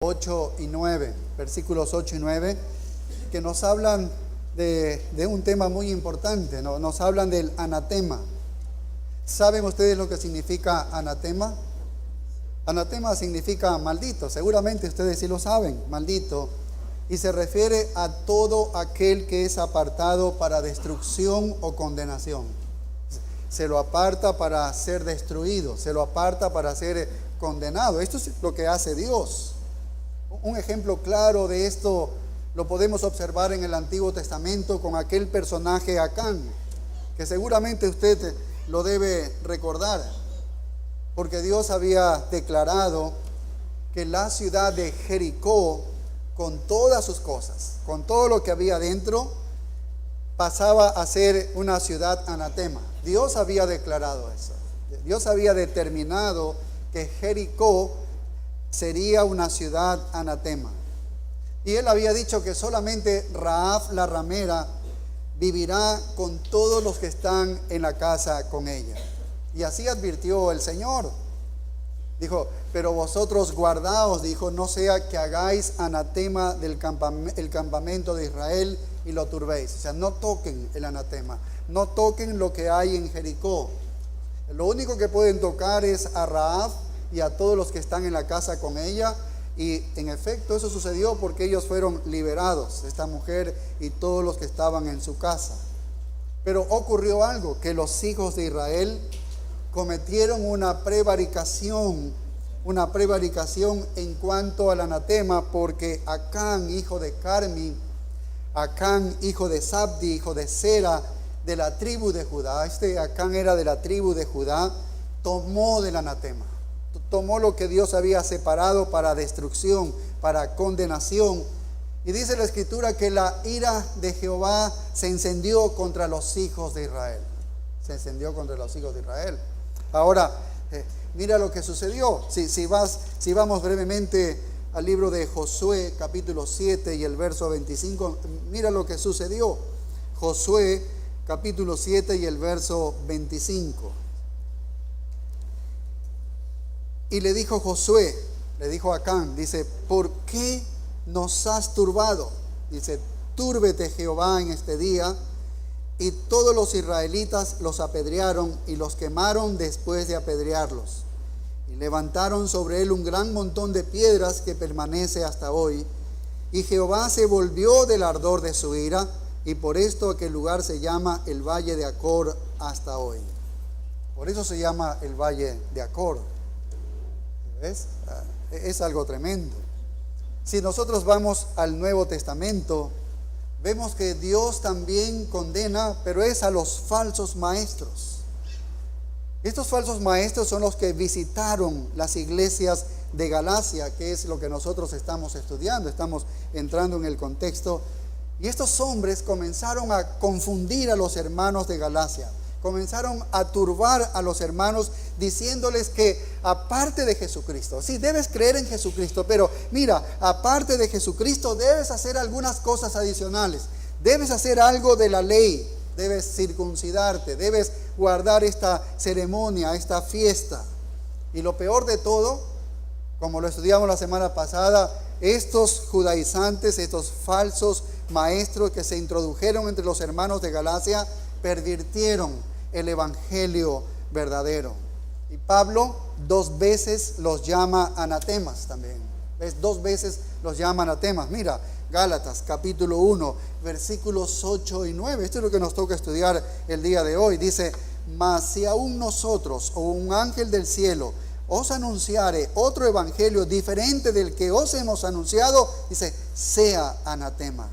8 y 9, versículos 8 y 9, que nos hablan de un tema muy importante, ¿no? Nos hablan del anatema. ¿Saben ustedes lo que significa anatema? Anatema significa maldito, seguramente ustedes sí lo saben, maldito, y se refiere a todo aquel que es apartado para destrucción o condenación. Se lo aparta para ser destruido, se lo aparta para ser condenado. Esto es lo que hace Dios. Un ejemplo claro de esto lo podemos observar en el Antiguo Testamento con aquel personaje Acán, que seguramente usted lo debe recordar, porque Dios había declarado que la ciudad de Jericó, con todas sus cosas, con todo lo que había dentro, pasaba a ser una ciudad anatema. Dios había declarado eso. Dios había determinado que Jericó sería una ciudad anatema. Y él había dicho que solamente Rahab la ramera vivirá con todos los que están en la casa con ella. Y así advirtió el Señor. Dijo, pero vosotros guardaos, dijo, no sea que hagáis anatema del campamento de Israel y lo turbéis. O sea, no toquen el anatema, no toquen lo que hay en Jericó. Lo único que pueden tocar es a Rahab y a todos los que están en la casa con ella. Y en efecto eso sucedió porque ellos fueron liberados, esta mujer y todos los que estaban en su casa. Pero ocurrió algo, que los hijos de Israel cometieron una prevaricación en cuanto al anatema, porque Acán, hijo de Carmi, Acán, hijo de Sabdi, hijo de Sera, de la tribu de Judá, Acán era de la tribu de Judá, tomó del anatema. Tomó lo que Dios había separado para destrucción, para condenación. Y dice la Escritura que la ira de Jehová se encendió contra los hijos de Israel. Se encendió contra los hijos de Israel. Ahora, mira lo que sucedió. Si vamos brevemente al libro de Josué, capítulo 7 y el verso 25, mira lo que sucedió. Josué, capítulo 7 y el verso 25. Y le dijo Josué, le dijo a Acán, dice, ¿por qué nos has turbado? Dice, túrbete Jehová en este día. Y todos los israelitas los apedrearon y los quemaron después de apedrearlos. Y levantaron sobre él un gran montón de piedras que permanece hasta hoy. Y Jehová se volvió del ardor de su ira, y por esto aquel lugar se llama el Valle de Acor hasta hoy. Por eso se llama el Valle de Acor. ¿Ves? Es algo tremendo. Si nosotros vamos al Nuevo Testamento, vemos que Dios también condena, pero es a los falsos maestros. Estos falsos maestros son los que visitaron las iglesias de Galacia, que es lo que nosotros estamos estudiando, estamos entrando en el contexto. Y estos hombres comenzaron a confundir a los hermanos de Galacia. Comenzaron a turbar a los hermanos diciéndoles que aparte de Jesucristo, sí, debes creer en Jesucristo, pero mira, aparte de Jesucristo debes hacer algunas cosas adicionales. Debes hacer algo de la ley, debes circuncidarte, debes guardar esta ceremonia, esta fiesta. Y lo peor de todo, como lo estudiamos la semana pasada, estos judaizantes, estos falsos maestros que se introdujeron entre los hermanos de Galacia, pervirtieron el evangelio verdadero. Y Pablo 2 veces los llama anatemas también. ¿Ves? 2 veces los llama anatemas. Mira, Gálatas capítulo 1, versículos 8 y 9. Esto es lo que nos toca estudiar el día de hoy. Dice, mas si aún nosotros o un ángel del cielo os anunciare otro evangelio diferente del que os hemos anunciado, dice, sea anatema.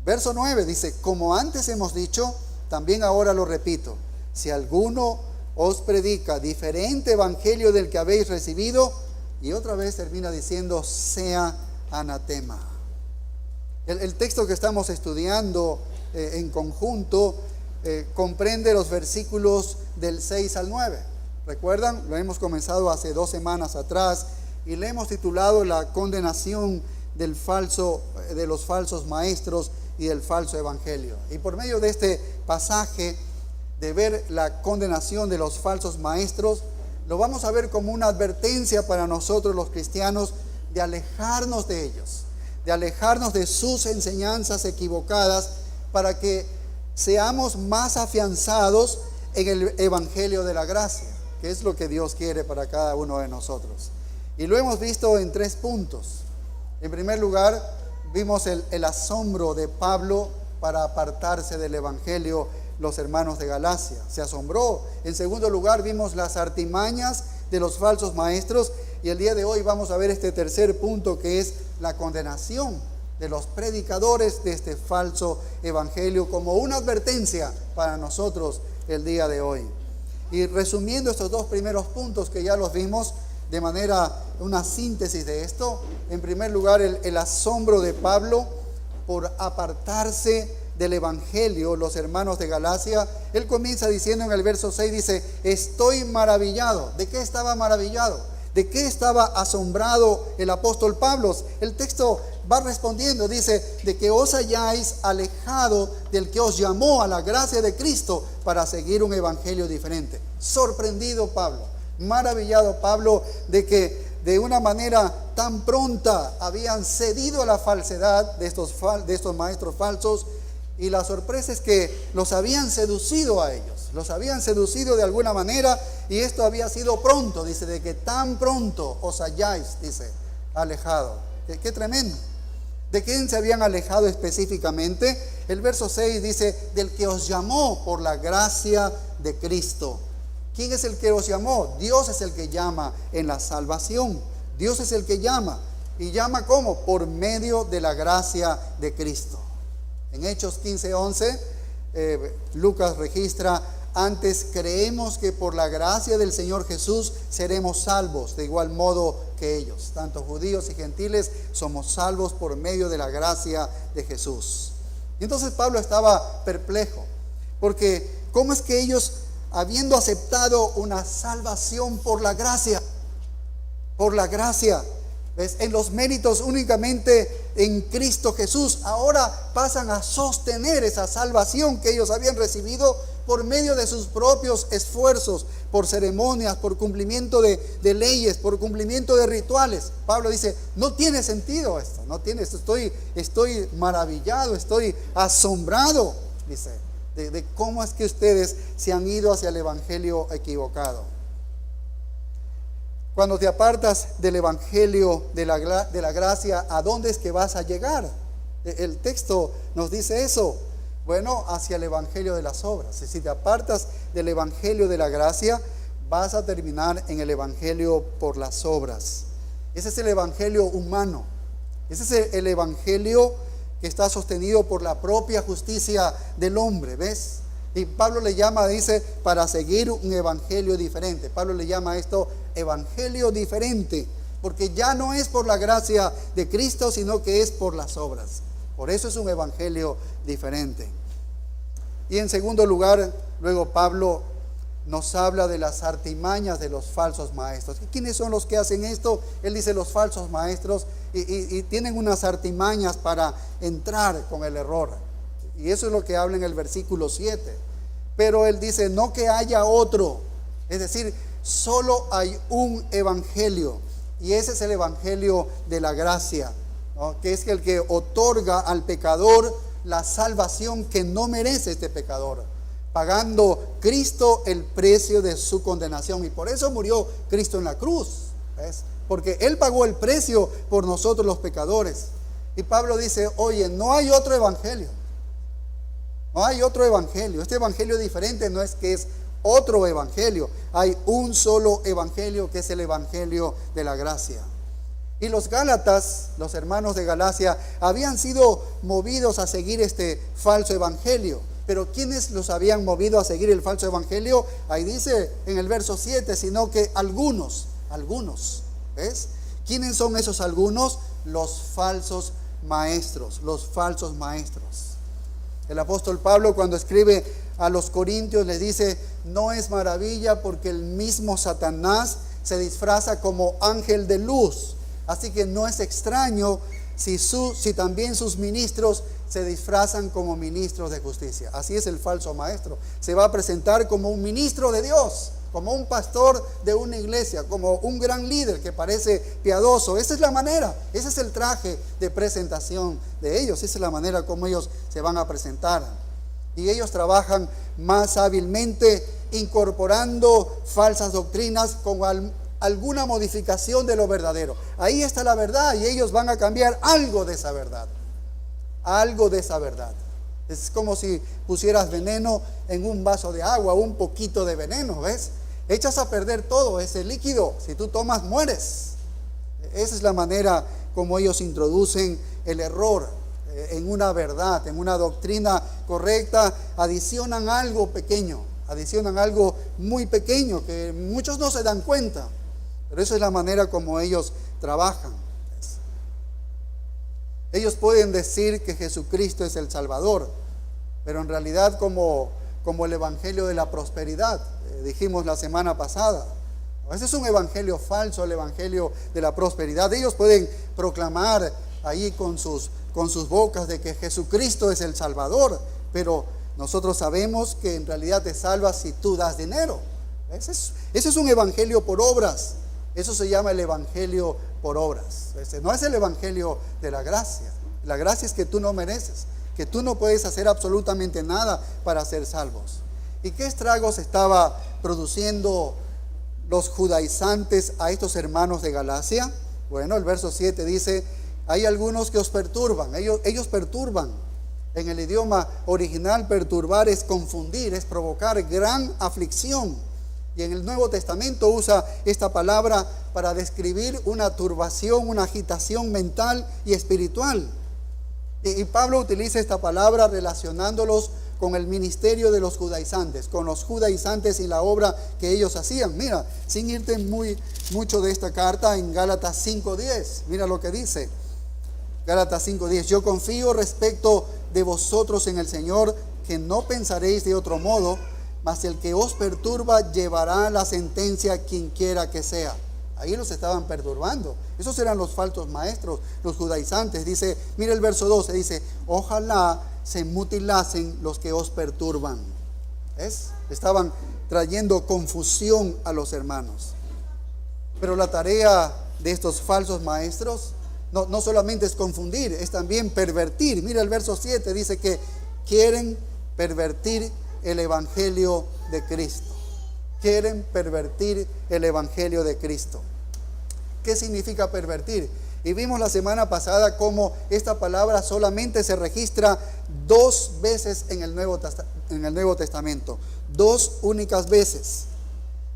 Verso 9 dice, como antes hemos dicho, también ahora lo repito, si alguno os predica diferente evangelio del que habéis recibido, y otra vez termina diciendo, sea anatema. El texto que estamos estudiando en conjunto comprende los versículos del 6 al 9. ¿Recuerdan? Lo hemos comenzado hace 2 semanas atrás y le hemos titulado la condenación de los falsos maestros y del falso evangelio. Y por medio de este pasaje, de ver la condenación de los falsos maestros, lo vamos a ver como una advertencia para nosotros los cristianos de alejarnos de ellos, de alejarnos de sus enseñanzas equivocadas, para que seamos más afianzados en el evangelio de la gracia, que es lo que Dios quiere para cada uno de nosotros. Y lo hemos visto en 3 puntos. En primer lugar, vimos el asombro de Pablo para apartarse del evangelio, los hermanos de Galacia. Se asombró. En segundo lugar, vimos las artimañas de los falsos maestros. Y el día de hoy vamos a ver este tercer punto, que es la condenación de los predicadores de este falso evangelio, como una advertencia para nosotros el día de hoy. Y resumiendo estos 2 primeros puntos que ya los vimos de manera, una síntesis de esto. En primer lugar, el asombro de Pablo por apartarse del evangelio, los hermanos de Galacia. Él comienza diciendo en el verso 6, dice: estoy maravillado. ¿De qué estaba maravillado? ¿De qué estaba asombrado el apóstol Pablo? El texto va respondiendo, dice: de que os hayáis alejado del que os llamó a la gracia de Cristo para seguir un evangelio diferente. Sorprendido Pablo, maravillado Pablo de que de una manera tan pronta habían cedido a la falsedad de estos maestros falsos. Y la sorpresa es que los habían seducido a ellos, los habían seducido de alguna manera, y esto había sido pronto, dice, de que tan pronto os hayáis, dice, alejado. Qué tremendo. ¿De quién se habían alejado específicamente? El verso 6 dice: del que os llamó por la gracia de Cristo. ¿Quién es el que os llamó? Dios es el que llama en la salvación. Dios es el que llama. ¿Y llama cómo? Por medio de la gracia de Cristo. En Hechos 15:11, Lucas registra: antes creemos que por la gracia del Señor Jesús seremos salvos, de igual modo que ellos. Tanto judíos y gentiles somos salvos por medio de la gracia de Jesús. Y entonces Pablo estaba perplejo, porque ¿cómo es que ellos, habiendo aceptado una salvación por la gracia, ¿ves?, en los méritos únicamente en Cristo Jesús, ahora pasan a sostener esa salvación que ellos habían recibido por medio de sus propios esfuerzos, por ceremonias, por cumplimiento de leyes, por cumplimiento de rituales? Pablo dice: no tiene sentido esto, no tiene, estoy maravillado, estoy asombrado, dice, de cómo es que ustedes se han ido hacia el evangelio equivocado. Cuando te apartas del evangelio de la gracia, ¿a dónde es que vas a llegar? El texto nos dice eso. Bueno, hacia el evangelio de las obras. Si te apartas del evangelio de la gracia, vas a terminar en el evangelio por las obras. Ese es el evangelio humano. Ese es el evangelio que está sostenido por la propia justicia del hombre, ¿ves? Y Pablo le llama, dice, para seguir un evangelio diferente. Pablo le llama a esto evangelio diferente, porque ya no es por la gracia de Cristo, sino que es por las obras. Por eso es un evangelio diferente. Y en segundo lugar, luego Pablo nos habla de las artimañas de los falsos maestros. ¿Y quiénes son los que hacen esto? Él dice: los falsos maestros, y tienen unas artimañas para entrar con el error. Y eso es lo que habla en el versículo 7. Pero él dice: no que haya otro. Es decir, solo hay un evangelio. Y ese es el evangelio de la gracia, ¿no?, que es el que otorga al pecador la salvación que no merece este pecador, pagando Cristo el precio de su condenación. Y por eso murió Cristo en la cruz, ¿ves? Porque Él pagó el precio por nosotros los pecadores. Y Pablo dice: oye, no hay otro evangelio. No hay otro evangelio. Este evangelio diferente no es que es otro evangelio. Hay un solo evangelio, que es el evangelio de la gracia. Y los Gálatas, los hermanos de Galacia, habían sido movidos a seguir este falso evangelio. Pero ¿quiénes los habían movido a seguir el falso evangelio? Ahí dice en el verso 7, sino que algunos, ¿ves? ¿Quiénes son esos algunos? Los falsos maestros, El apóstol Pablo, cuando escribe a los corintios, les dice: no es maravilla, porque el mismo Satanás se disfraza como ángel de luz. Así que no es extraño si también sus ministros se disfrazan como ministros de justicia. Así es el falso maestro. Se va a presentar como un ministro de Dios, como un pastor de una iglesia, como un gran líder que parece piadoso. Esa es la manera, ese es el traje de presentación de ellos, esa es la manera como ellos se van a presentar. Y ellos trabajan más hábilmente incorporando falsas doctrinas con alguna modificación de lo verdadero. Ahí está la verdad y ellos van a cambiar algo de esa verdad. Algo de esa verdad. Es como si pusieras veneno en un vaso de agua, un poquito de veneno, ¿ves? Echas a perder todo ese líquido. Si tú tomas, mueres. Esa es la manera como ellos introducen el error en una verdad, en una doctrina correcta. Adicionan algo pequeño, adicionan algo muy pequeño que muchos no se dan cuenta. Pero esa es la manera como ellos trabajan. Ellos pueden decir que Jesucristo es el Salvador, pero en realidad como el evangelio de la prosperidad, dijimos la semana pasada. Ese es un evangelio falso, el evangelio de la prosperidad. Ellos pueden proclamar ahí con sus bocas de que Jesucristo es el Salvador, pero nosotros sabemos que en realidad te salvas si tú das dinero. Ese es un evangelio por obras. Eso se llama el evangelio por obras. No es el evangelio de la gracia. La gracia es que tú no mereces, que tú no puedes hacer absolutamente nada para ser salvos. ¿Y qué estragos estaba produciendo los judaizantes a estos hermanos de Galacia? Bueno, el verso 7 dice: hay algunos que os perturban. Ellos perturban. En el idioma original, perturbar es confundir, es provocar gran aflicción. Y en el Nuevo Testamento usa esta palabra para describir una turbación, una agitación mental y espiritual. Y Pablo utiliza esta palabra relacionándolos con el ministerio de los judaizantes, con los judaizantes y la obra que ellos hacían. Mira, sin irte mucho de esta carta, en Gálatas 5:10, mira lo que dice. Gálatas 5:10: yo confío respecto de vosotros en el Señor, que no pensaréis de otro modo, mas el que os perturba llevará la sentencia quien quiera que sea. Ahí los estaban perturbando. Esos eran los falsos maestros, los judaizantes. Dice, mira el verso 12, dice: ojalá se mutilasen los que os perturban. ¿Ves? Estaban trayendo confusión a los hermanos. Pero la tarea de estos falsos maestros no solamente es confundir, es también pervertir. Mira el verso 7, dice que quieren pervertir el evangelio de Cristo. Quieren pervertir el evangelio de Cristo. ¿Qué significa pervertir? Y vimos la semana pasada cómo esta palabra solamente se registra 2 veces en el Nuevo Testamento. 2 únicas veces.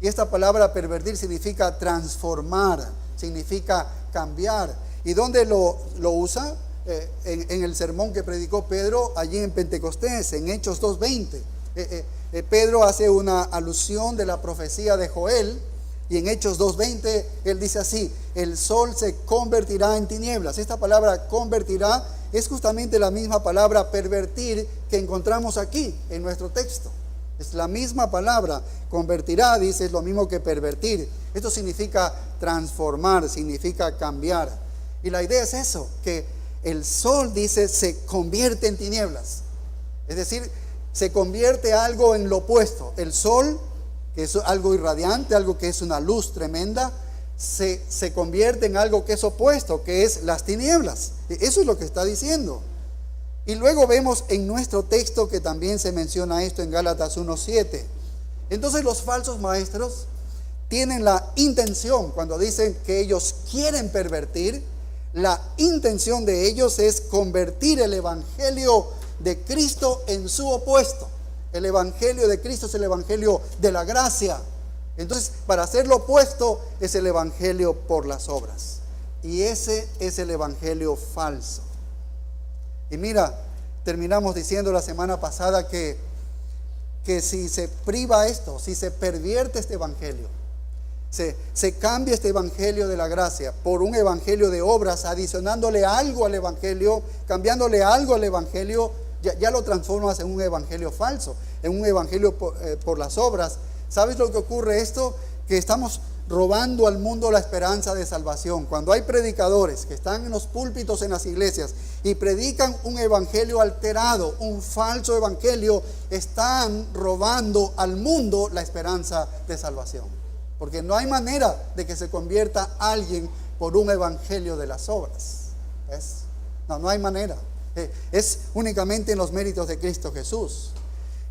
Y esta palabra pervertir significa transformar, significa cambiar. ¿Y dónde lo usa? En el sermón que predicó Pedro allí en Pentecostés, en Hechos 2:20. Pedro hace una alusión de la profecía de Joel, y en Hechos 2:20 él dice así: el sol se convertirá en tinieblas. Esta palabra convertirá es justamente la misma palabra pervertir que encontramos aquí en nuestro texto. Es la misma palabra. Convertirá, dice, es lo mismo que pervertir. Esto significa transformar, significa cambiar. Y la idea es eso, que el sol, dice, se convierte en tinieblas. Es decir, se convierte algo en lo opuesto. El sol, que es algo irradiante, algo que es una luz tremenda, se convierte en algo que es opuesto, que es las tinieblas. Eso es lo que está diciendo. Y luego vemos en nuestro texto que también se menciona esto en Gálatas 1:7. Entonces los falsos maestros tienen la intención, cuando dicen que ellos quieren pervertir, la intención de ellos es convertir el evangelio de Cristo en su opuesto. El evangelio de Cristo es el evangelio de la gracia. Entonces, para hacer lo opuesto es el evangelio por las obras. Y ese es el evangelio falso. Y mira, terminamos diciendo la semana pasada que si se priva esto, si se pervierte este evangelio, se cambia este evangelio de la gracia por un evangelio de obras, adicionándole algo al evangelio, cambiándole algo al evangelio, ya lo transformas en un evangelio falso, en un evangelio por las obras. ¿Sabes lo que ocurre esto? Que estamos robando al mundo la esperanza de salvación. Cuando hay predicadores que están en los púlpitos en las iglesias y predican un evangelio alterado, un falso evangelio, están robando al mundo la esperanza de salvación. Porque no hay manera de que se convierta alguien por un evangelio de las obras. ¿Ves? No hay manera. Es únicamente en los méritos de Cristo Jesús.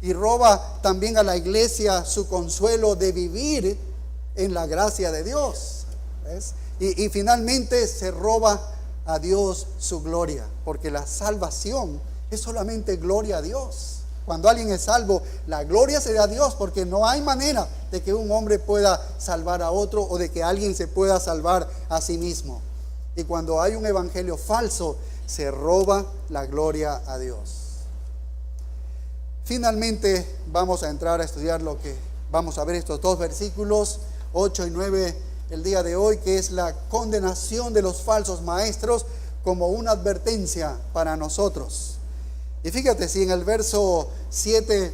Y roba también a la iglesia su consuelo de vivir en la gracia de Dios. ¿Ves? Y finalmente se roba a Dios su gloria, porque la salvación es solamente gloria a Dios. Cuando alguien es salvo, la gloria se da a Dios, porque no hay manera de que un hombre pueda salvar a otro o de que alguien se pueda salvar a sí mismo. Y cuando hay un evangelio falso, se roba la gloria a Dios. Finalmente vamos a entrar a estudiar vamos a ver estos dos versículos 8 y 9 el día de hoy, que es la condenación de los falsos maestros como una advertencia para nosotros. Y fíjate, si en el verso 7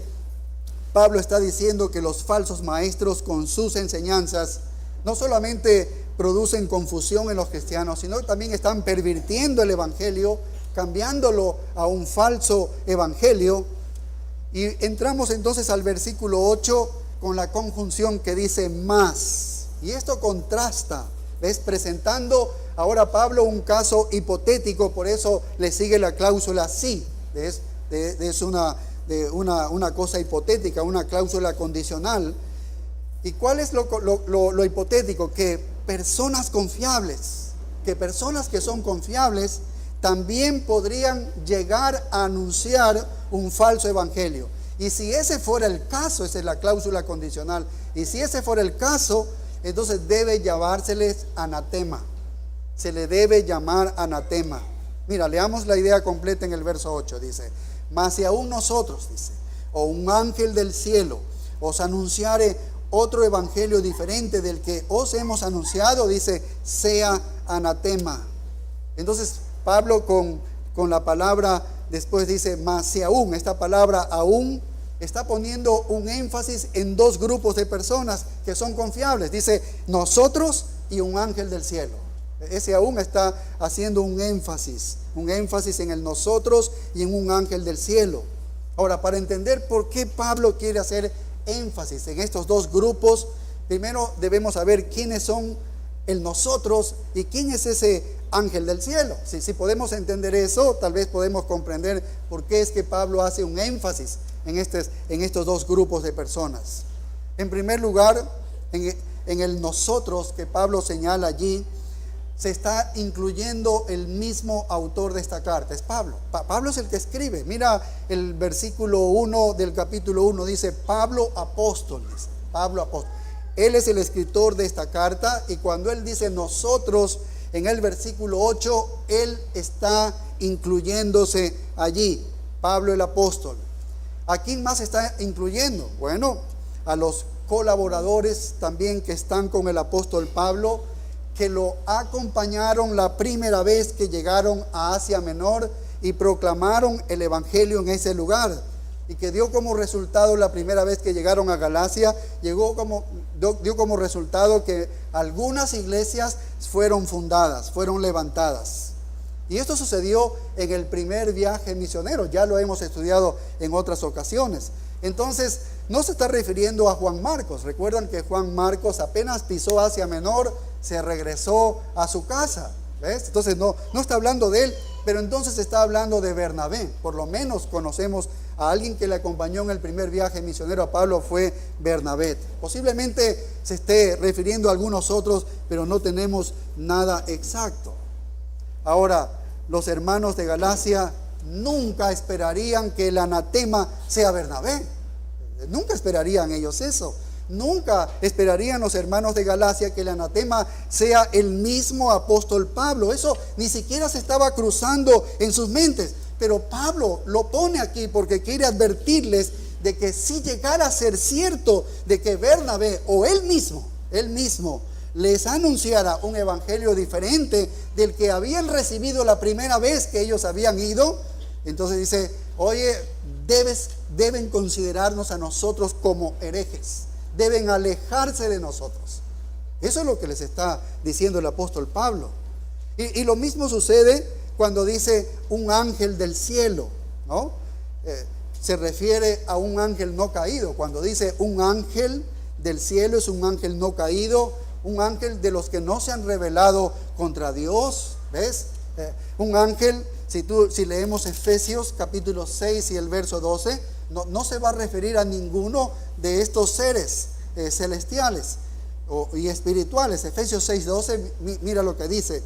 Pablo está diciendo que los falsos maestros con sus enseñanzas no solamente producen confusión en los cristianos, sino que también están pervirtiendo el evangelio, cambiándolo a un falso evangelio. Y entramos entonces al versículo 8 con la conjunción que dice más. Y esto contrasta, ¿ves? Presentando ahora Pablo un caso hipotético, por eso le sigue la cláusula sí. Es una cosa hipotética, una cláusula condicional. ¿Y cuál es lo hipotético? Que personas confiables, que personas que son confiables también podrían llegar a anunciar un falso evangelio. Y si ese fuera el caso, esa es la cláusula condicional, y si ese fuera el caso, entonces debe llamárseles anatema. Se le debe llamar anatema. Mira, leamos la idea completa en el verso 8. Dice: mas si aún nosotros, dice, o un ángel del cielo os anunciare otro evangelio diferente del que os hemos anunciado, dice, sea anatema. Entonces Pablo con la palabra después dice mas si aún, esta palabra aún está poniendo un énfasis en dos grupos de personas que son confiables. Dice nosotros y un ángel del cielo. Ese aún está haciendo un énfasis en el nosotros y en un ángel del cielo. Ahora, para entender por qué Pablo quiere hacer énfasis en estos dos grupos, primero debemos saber quiénes son el nosotros y quién es ese ángel del cielo. Si podemos entender eso, tal vez podemos comprender por qué es que Pablo hace un énfasis en estos dos grupos de personas. En primer lugar, en el nosotros que Pablo señala allí, se está incluyendo el mismo autor de esta carta, es Pablo. Pablo es el que escribe. Mira el versículo 1 del capítulo 1, dice Pablo apóstol, dice, Pablo apóstol. Él es el escritor de esta carta, y cuando él dice nosotros en el versículo 8, él está incluyéndose allí, Pablo el apóstol. ¿A quién más está incluyendo? Bueno, a los colaboradores también que están con el apóstol Pablo, que lo acompañaron la primera vez que llegaron a Asia Menor y proclamaron el evangelio en ese lugar, y que dio como resultado la primera vez que llegaron a Galacia, dio como resultado que algunas iglesias fueron fundadas, fueron levantadas. Y esto sucedió en el primer viaje misionero, ya lo hemos estudiado en otras ocasiones. Entonces no se está refiriendo a Juan Marcos. Recuerdan que Juan Marcos apenas pisó Asia Menor, se regresó a su casa, ¿ves? Entonces no está hablando de él, pero entonces está hablando de Bernabé. Por lo menos conocemos a alguien que le acompañó en el primer viaje misionero a Pablo, fue Bernabé. Posiblemente se esté refiriendo a algunos otros, pero no tenemos nada exacto. Ahora, los hermanos de Galacia nunca esperarían que el anatema sea Bernabé. Nunca esperarían ellos eso. Nunca esperarían los hermanos de Galacia que el anatema sea el mismo apóstol Pablo. Eso ni siquiera se estaba cruzando en sus mentes. Pero Pablo lo pone aquí porque quiere advertirles de que si llegara a ser cierto de que Bernabé o él mismo les anunciara un evangelio diferente del que habían recibido la primera vez que ellos habían ido, entonces dice, oye, deben considerarnos a nosotros como herejes, deben alejarse de nosotros. Eso es lo que les está diciendo el apóstol Pablo. Y lo mismo sucede cuando dice un ángel del cielo, ¿no? Se refiere a un ángel no caído. Cuando dice un ángel del cielo, es un ángel no caído, un ángel de los que no se han rebelado contra Dios. ¿Ves? Un ángel, si leemos Efesios capítulo 6 y el verso 12, no se va a referir a ninguno de estos seres celestiales y espirituales. Efesios 6:12, mira lo que dice: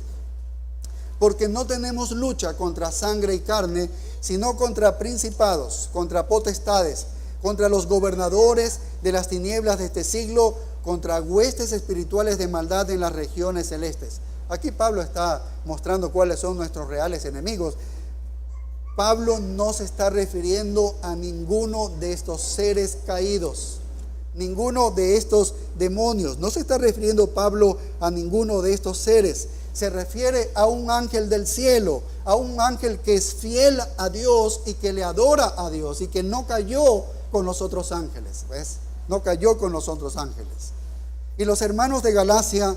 porque no tenemos lucha contra sangre y carne, sino contra principados, contra potestades, contra los gobernadores de las tinieblas de este siglo, contra huestes espirituales de maldad en las regiones celestes. Aquí Pablo está mostrando cuáles son nuestros reales enemigos. Pablo no se está refiriendo a ninguno de estos seres caídos, ninguno de estos demonios. No se está refiriendo Pablo a ninguno de estos seres. Se refiere a un ángel del cielo, a un ángel que es fiel a Dios y que le adora a Dios y que no cayó con los otros ángeles. ¿Ves? No cayó con los otros ángeles. Y los hermanos de Galacia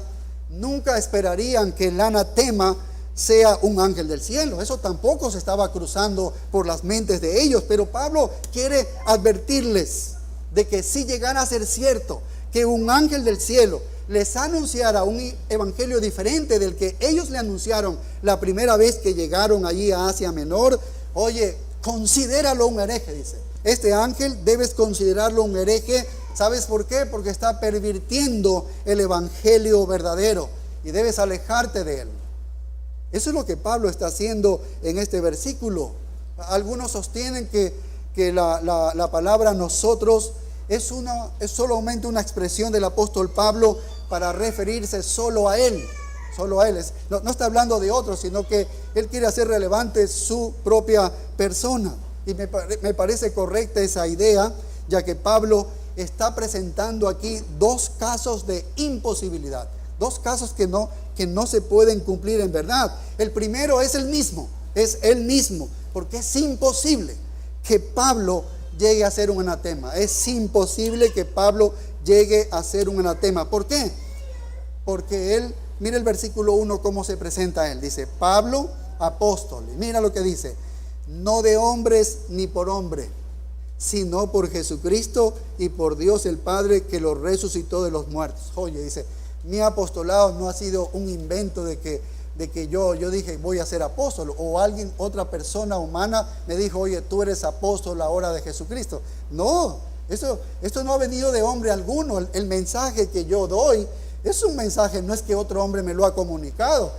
nunca esperarían que el anatema sea un ángel del cielo. Eso tampoco se estaba cruzando por las mentes de ellos. Pero Pablo quiere advertirles de que si llegara a ser cierto que un ángel del cielo les anunciara un evangelio diferente del que ellos le anunciaron la primera vez que llegaron allí a Asia Menor, oye, considéralo un hereje, dice. Este ángel debes considerarlo un hereje. ¿Sabes por qué? Porque está pervirtiendo el evangelio verdadero y debes alejarte de él. Eso es lo que Pablo está haciendo en este versículo. Algunos sostienen que la palabra nosotros es solamente una expresión del apóstol Pablo para referirse solo a él. Solo a él. No está hablando de otros, sino que él quiere hacer relevante su propia persona. Y me parece correcta esa idea, ya que Pablo está presentando aquí dos casos de imposibilidad. Dos casos que no se pueden cumplir en verdad. El primero es él mismo, porque es imposible que Pablo llegue a ser un anatema. Es imposible que Pablo llegue a ser un anatema. ¿Por qué? Porque él, mira el versículo 1 cómo se presenta él. Dice: Pablo, apóstol. Y mira lo que dice: no de hombres ni por hombre, sino por Jesucristo y por Dios el Padre, que lo resucitó de los muertos. Oye, dice, mi apostolado no ha sido un invento de que yo dije voy a ser apóstol, o otra persona humana me dijo, oye, tú eres apóstol ahora de Jesucristo. No, esto no ha venido de hombre alguno. El mensaje que yo doy es un mensaje, no es que otro hombre me lo ha comunicado.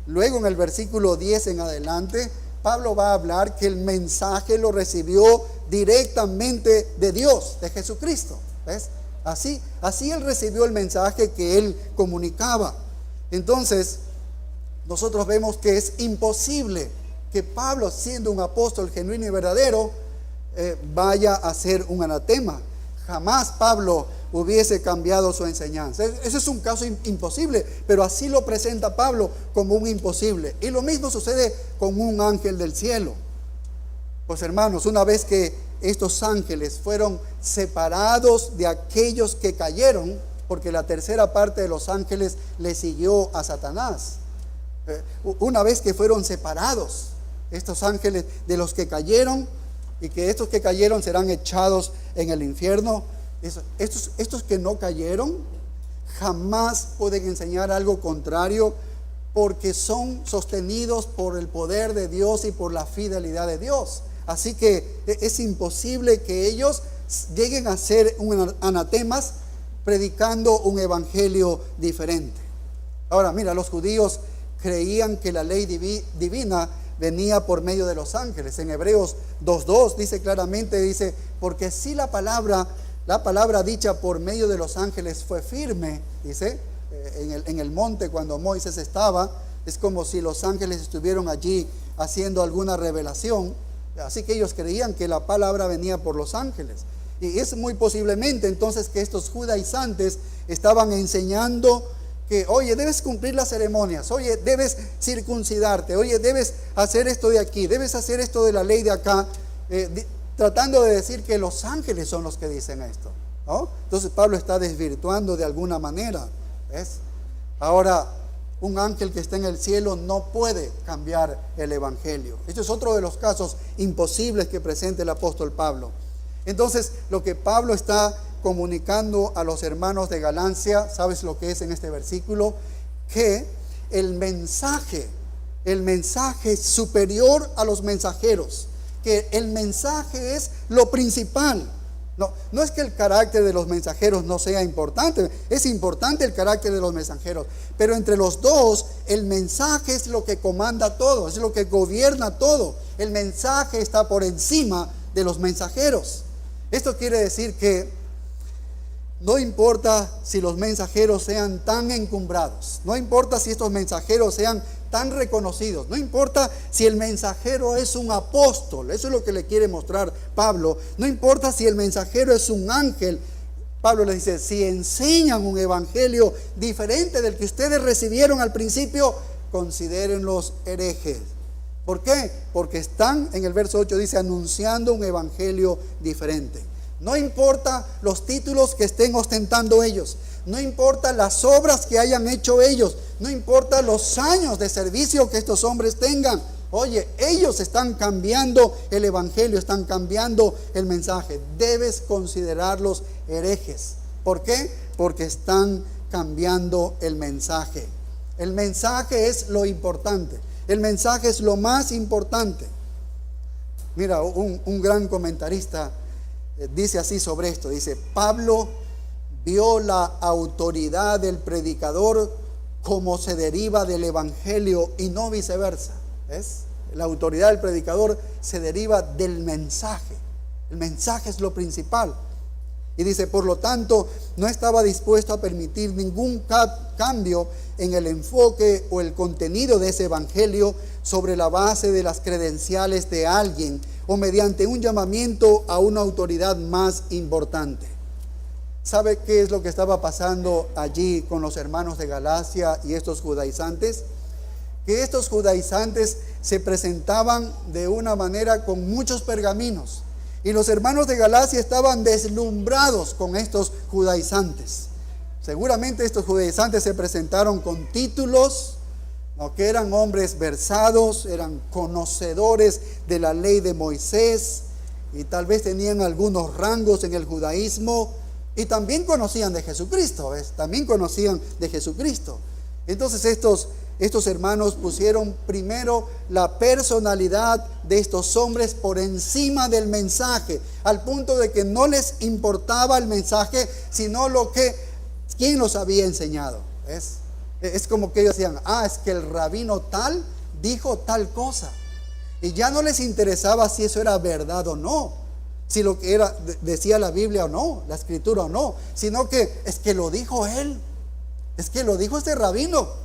Luego en el versículo 10 en adelante, Pablo va a hablar que el mensaje lo recibió directamente de Dios, de Jesucristo. ¿Ves? Así él recibió el mensaje que él comunicaba. Entonces, nosotros vemos que es imposible que Pablo, siendo un apóstol genuino y verdadero, vaya a ser un anatema. Jamás Pablo hubiese cambiado su enseñanza. Ese es un caso imposible, pero así lo presenta Pablo como un imposible. Y lo mismo sucede con un ángel del cielo. Pues hermanos, una vez que estos ángeles fueron separados de aquellos que cayeron, porque la tercera parte de los ángeles le siguió a Satanás. Una vez que fueron separados estos ángeles de los que cayeron, y que estos que cayeron serán echados en el infierno, estos que no cayeron jamás pueden enseñar algo contrario, porque son sostenidos por el poder de Dios y por la fidelidad de Dios. Así que es imposible que ellos lleguen a ser anatemas predicando un evangelio diferente. Ahora mira, los judíos creían que la ley divina venía por medio de los ángeles. En Hebreos 2:2 dice claramente, porque si la palabra dicha por medio de los ángeles fue firme, dice, en el monte cuando Moisés estaba, es como si los ángeles estuvieron allí haciendo alguna revelación. Así que ellos creían que la palabra venía por los ángeles. Y es muy posiblemente entonces que estos judaizantes estaban enseñando que, oye, debes cumplir las ceremonias, oye, debes circuncidarte, oye, debes hacer esto de aquí, debes hacer esto de la ley de acá, tratando de decir que los ángeles son los que dicen esto, ¿no? Entonces Pablo está desvirtuando de alguna manera ¿Ves? Ahora, un ángel que está en el cielo no puede cambiar el evangelio. Este es otro de los casos imposibles que presenta el apóstol Pablo. Entonces, lo que Pablo está comunicando a los hermanos de Galacia, ¿sabes lo que es en este versículo? Que el mensaje es superior a los mensajeros, que el mensaje es lo principal. No es que el carácter de los mensajeros no sea importante, es importante el carácter de los mensajeros, pero entre los dos el mensaje es lo que comanda todo, es lo que gobierna todo. El mensaje está por encima de los mensajeros. Esto quiere decir que no importa si los mensajeros sean tan encumbrados, no importa si estos mensajeros sean tan reconocidos, no importa si el mensajero es un apóstol, eso es lo que le quiere mostrar Pablo, no importa si el mensajero es un ángel. Pablo les dice, si enseñan un evangelio diferente del que ustedes recibieron al principio, considérenlos herejes. ¿Por qué? Porque están, en el verso 8 dice, anunciando un evangelio diferente. No importa los títulos que estén ostentando ellos, no importa las obras que hayan hecho ellos, no importa los años de servicio que estos hombres tengan. Oye, ellos están cambiando el evangelio, están cambiando el mensaje. Debes considerarlos herejes. ¿Por qué? Porque están cambiando el mensaje. El mensaje es lo importante. El mensaje es lo más importante. Mira, un gran comentarista dice así sobre esto. Dice, Pablo vio la autoridad del predicador como se deriva del evangelio y no viceversa. ¿Ves? La autoridad del predicador se deriva del mensaje. El mensaje es lo principal. Y dice, por lo tanto, no estaba dispuesto a permitir ningún cambio en el enfoque o el contenido de ese evangelio sobre la base de las credenciales de alguien o mediante un llamamiento a una autoridad más importante. ¿Sabe qué es lo que estaba pasando allí con los hermanos de Galacia y estos judaizantes? Que estos judaizantes se presentaban de una manera con muchos pergaminos. Y los hermanos de Galacia estaban deslumbrados con estos judaizantes. Seguramente estos judaizantes se presentaron con títulos, ¿no? Que eran hombres versados, eran conocedores de la ley de Moisés y tal vez tenían algunos rangos en el judaísmo y también conocían de Jesucristo, ¿ves? También conocían de Jesucristo. Entonces estos hermanos pusieron primero la personalidad de estos hombres por encima del mensaje, al punto de que no les importaba el mensaje, sino quién los había enseñado. ¿Ves? Es como que ellos decían, es que el rabino tal dijo tal cosa. Y ya no les interesaba si eso era verdad o no, si lo que decía la Biblia o no, la escritura o no, sino que es que lo dijo él, es que lo dijo este rabino.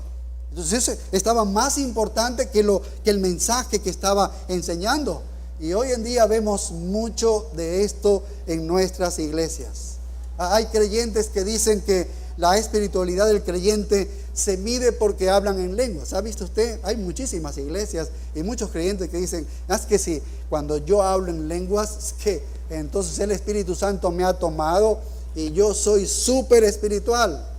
Entonces eso estaba más importante que el mensaje que estaba enseñando. Y hoy en día vemos mucho de esto en nuestras iglesias. Hay creyentes que dicen que la espiritualidad del creyente se mide porque hablan en lenguas. ¿Ha visto usted? Hay muchísimas iglesias y muchos creyentes que dicen, es que si cuando yo hablo en lenguas, es que entonces el Espíritu Santo me ha tomado y yo soy súper espiritual.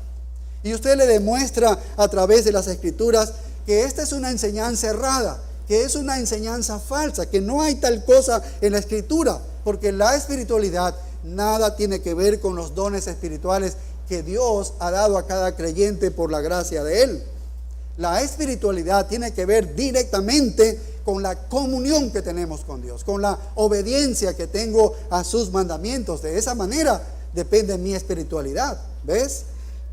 Y usted le demuestra a través de las escrituras que esta es una enseñanza errada, que es una enseñanza falsa, que no hay tal cosa en la escritura, porque la espiritualidad nada tiene que ver con los dones espirituales que Dios ha dado a cada creyente por la gracia de Él. La espiritualidad tiene que ver directamente con la comunión que tenemos con Dios, con la obediencia que tengo a sus mandamientos. De esa manera depende mi espiritualidad, ¿ves?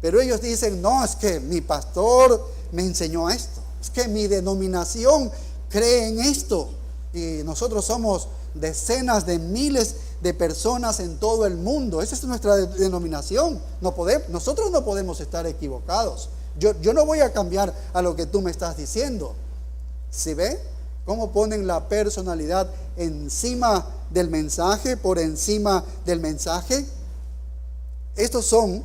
Pero ellos dicen, no, es que mi pastor me enseñó esto, es que mi denominación cree en esto. Y nosotros somos decenas de miles de personas en todo el mundo. Esa es nuestra denominación. Nosotros no podemos estar equivocados. Yo no voy a cambiar a lo que tú me estás diciendo. ¿Sí ve? ¿Cómo ponen la personalidad encima del mensaje, por encima del mensaje? Estos son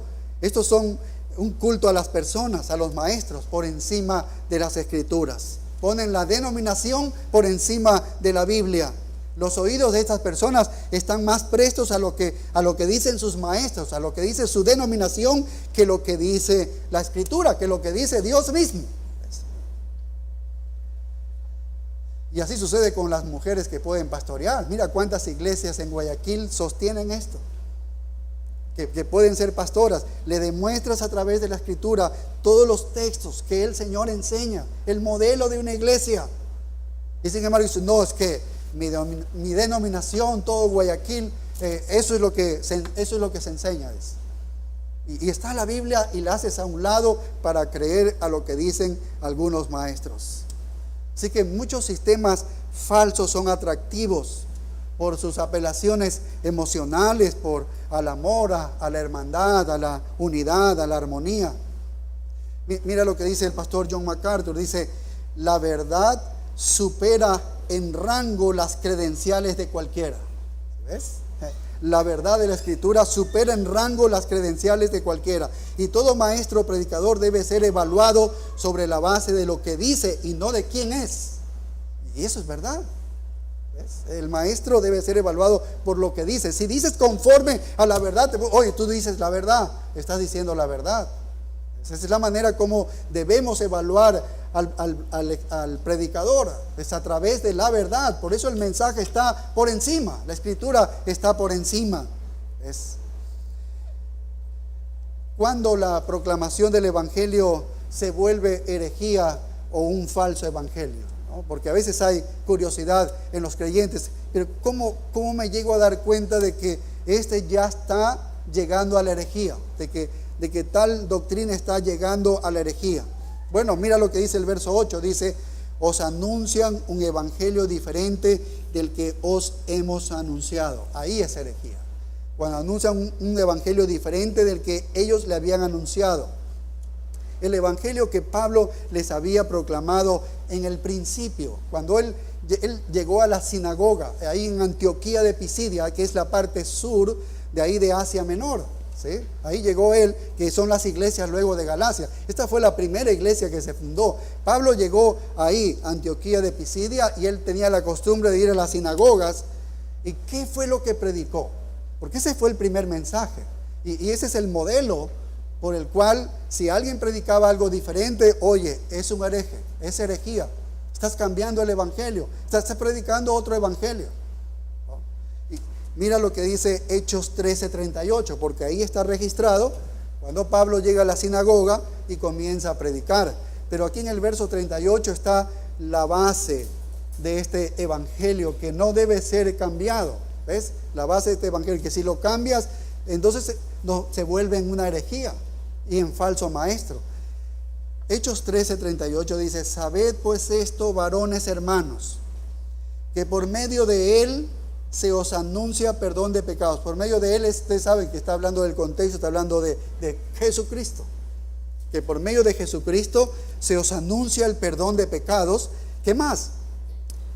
un culto a las personas, a los maestros, por encima de las escrituras. Ponen la denominación por encima de la Biblia. Los oídos de estas personas están más prestos a lo que dicen sus maestros, a lo que dice su denominación, que lo que dice la Escritura, que lo que dice Dios mismo. Y así sucede con las mujeres que pueden pastorear. Mira cuántas iglesias en Guayaquil sostienen esto, que pueden ser pastoras. Le demuestras a través de la Escritura todos los textos que el Señor enseña, el modelo de una iglesia. Y sin embargo dice, no, es que mi denominación, todo Guayaquil, eso es lo que se enseña. Y está la Biblia y la haces a un lado para creer a lo que dicen algunos maestros. Así que muchos sistemas falsos son atractivos por sus apelaciones emocionales, por al amor, a la hermandad, a la unidad, a la armonía. Mira lo que dice el pastor John MacArthur. Dice, la verdad supera en rango las credenciales de cualquiera. ¿Ves? La verdad de la Escritura supera en rango las credenciales de cualquiera. Y todo maestro o predicador debe ser evaluado sobre la base de lo que dice y no de quién es. Y eso es verdad. ¿Ves? El maestro debe ser evaluado por lo que dice. Si dices conforme a la verdad, oye, tú dices la verdad, estás diciendo la verdad. Esa es la manera como debemos evaluar al predicador, es a través de la verdad. Por eso el mensaje está por encima, la Escritura está por encima. Cuando la proclamación del Evangelio se vuelve herejía o un falso evangelio, ¿no? Porque a veces hay curiosidad en los creyentes, pero ¿cómo me llego a dar cuenta de que ya está llegando a la herejía, de que tal doctrina está llegando a la herejía? Bueno, mira lo que dice el verso 8, dice, os anuncian un evangelio diferente del que os hemos anunciado. Ahí es herejía, cuando anuncian un evangelio diferente del que ellos le habían anunciado. El evangelio que Pablo les había proclamado en el principio, cuando él llegó a la sinagoga, ahí en Antioquía de Pisidia, que es la parte sur de ahí de Asia Menor. ¿Sí? Ahí llegó él, que son las iglesias luego de Galacia. Esta fue la primera iglesia que se fundó. Pablo llegó ahí, Antioquía de Pisidia, y él tenía la costumbre de ir a las sinagogas. ¿Y qué fue lo que predicó? Porque ese fue el primer mensaje. Y ese es el modelo por el cual, si alguien predicaba algo diferente, oye, es un hereje, es herejía. Estás cambiando el evangelio, estás predicando otro evangelio. Mira lo que dice Hechos 13:38, porque ahí está registrado cuando Pablo llega a la sinagoga y comienza a predicar. Pero aquí en el verso 38 está la base de este evangelio que no debe ser cambiado. ¿Ves? La base de este evangelio, que si lo cambias, entonces se vuelve en una herejía y en falso maestro. Hechos 13:38 dice, sabed pues esto, varones hermanos, que por medio de él se os anuncia perdón de pecados. Por medio de él, ustedes saben que está hablando del contexto, está hablando de Jesucristo. Que por medio de Jesucristo se os anuncia el perdón de pecados. ¿Qué más?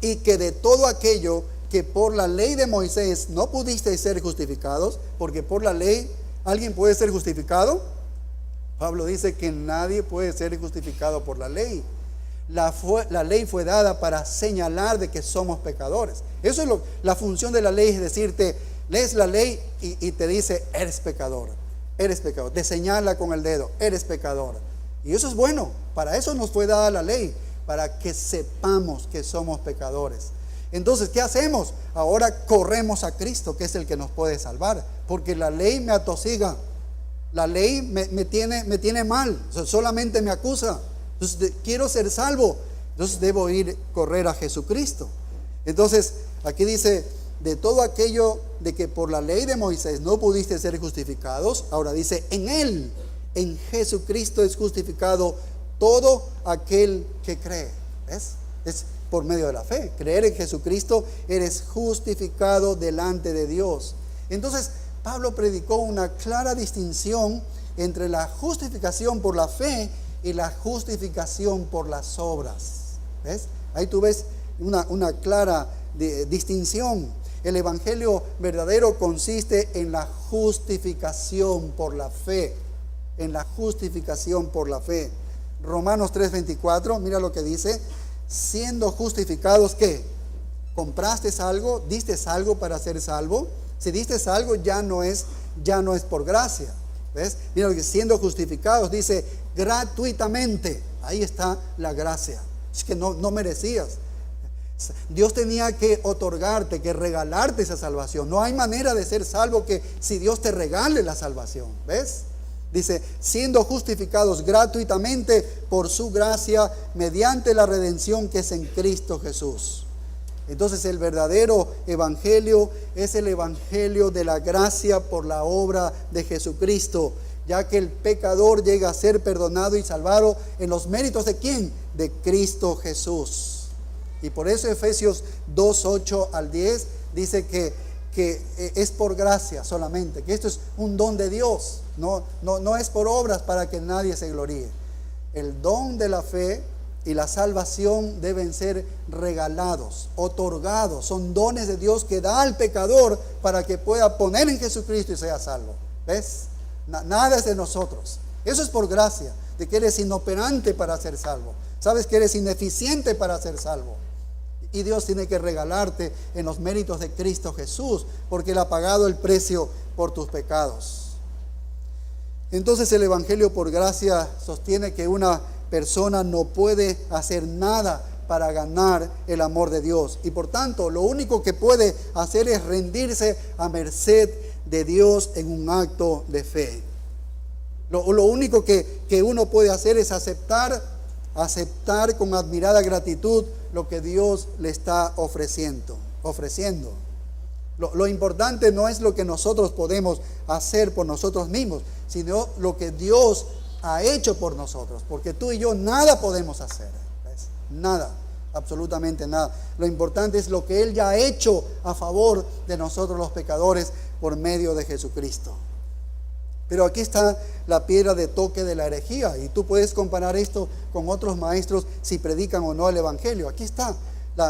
Y que de todo aquello que por la ley de Moisés no pudisteis ser justificados, porque por la ley, ¿alguien puede ser justificado? Pablo dice que nadie puede ser justificado por la ley. La ley fue dada para señalar de que somos pecadores. Eso es la función de la ley, es decirte, lees la ley y te dice, eres pecador, te señala con el dedo, eres pecador. Y eso es bueno, para eso nos fue dada la ley, para que sepamos que somos pecadores. Entonces, ¿qué hacemos? Ahora corremos a Cristo, que es el que nos puede salvar, porque la ley me atosiga, la ley me tiene mal, solamente me acusa. Entonces quiero ser salvo, entonces debo correr a Jesucristo. Entonces aquí dice, de todo aquello de que por la ley de Moisés no pudiste ser justificados, ahora dice, en él, en Jesucristo es justificado todo aquel que cree. ¿Ves? Es por medio de la fe. Creer en Jesucristo, eres justificado delante de Dios. Entonces Pablo predicó una clara distinción entre la justificación por la fe y la justificación por las obras. ¿Ves? Ahí tú ves una clara distinción. El evangelio verdadero consiste en la justificación por la fe. En la justificación por la fe. Romanos 3:24, mira lo que dice. Siendo justificados, ¿qué? ¿Compraste algo? ¿Diste algo para ser salvo? Si diste algo, ya no es por gracia. ¿Ves? Mira, siendo justificados, dice gratuitamente. Ahí está la gracia. Es que no merecías. Dios tenía que otorgarte, que regalarte esa salvación. No hay manera de ser salvo que si Dios te regale la salvación. ¿Ves? Dice, siendo justificados gratuitamente por su gracia mediante la redención que es en Cristo Jesús. Entonces el verdadero evangelio es el evangelio de la gracia por la obra de Jesucristo, ya que el pecador llega a ser perdonado y salvado en los méritos ¿de quién? De Cristo Jesús. Y por eso Efesios 2, 8 al 10 dice que es por gracia solamente, que esto es un don de Dios, no es por obras para que nadie se gloríe. El don de la fe y la salvación deben ser regalados, otorgados, son dones de Dios que da al pecador para que pueda poner en Jesucristo y sea salvo. ¿Ves? Nada es de nosotros, eso es por gracia, de que eres inoperante para ser salvo, sabes que eres ineficiente para ser salvo. Y Dios tiene que regalarte en los méritos de Cristo Jesús, porque Él ha pagado el precio por tus pecados. Entonces el evangelio por gracia sostiene que una persona no puede hacer nada para ganar el amor de Dios. Y por tanto, lo único que puede hacer es rendirse a merced de Dios en un acto de fe. Lo único que uno puede hacer es aceptar con admirada gratitud lo que Dios le está ofreciendo. Lo importante no es lo que nosotros podemos hacer por nosotros mismos, sino lo que Dios ha hecho por nosotros, porque tú y yo nada podemos hacer. ¿Ves? Nada, absolutamente nada. Lo importante es lo que Él ya ha hecho a favor de nosotros los pecadores por medio de Jesucristo. Pero aquí está la piedra de toque de la herejía, y tú puedes comparar esto con otros maestros si predican o no el evangelio. Aquí está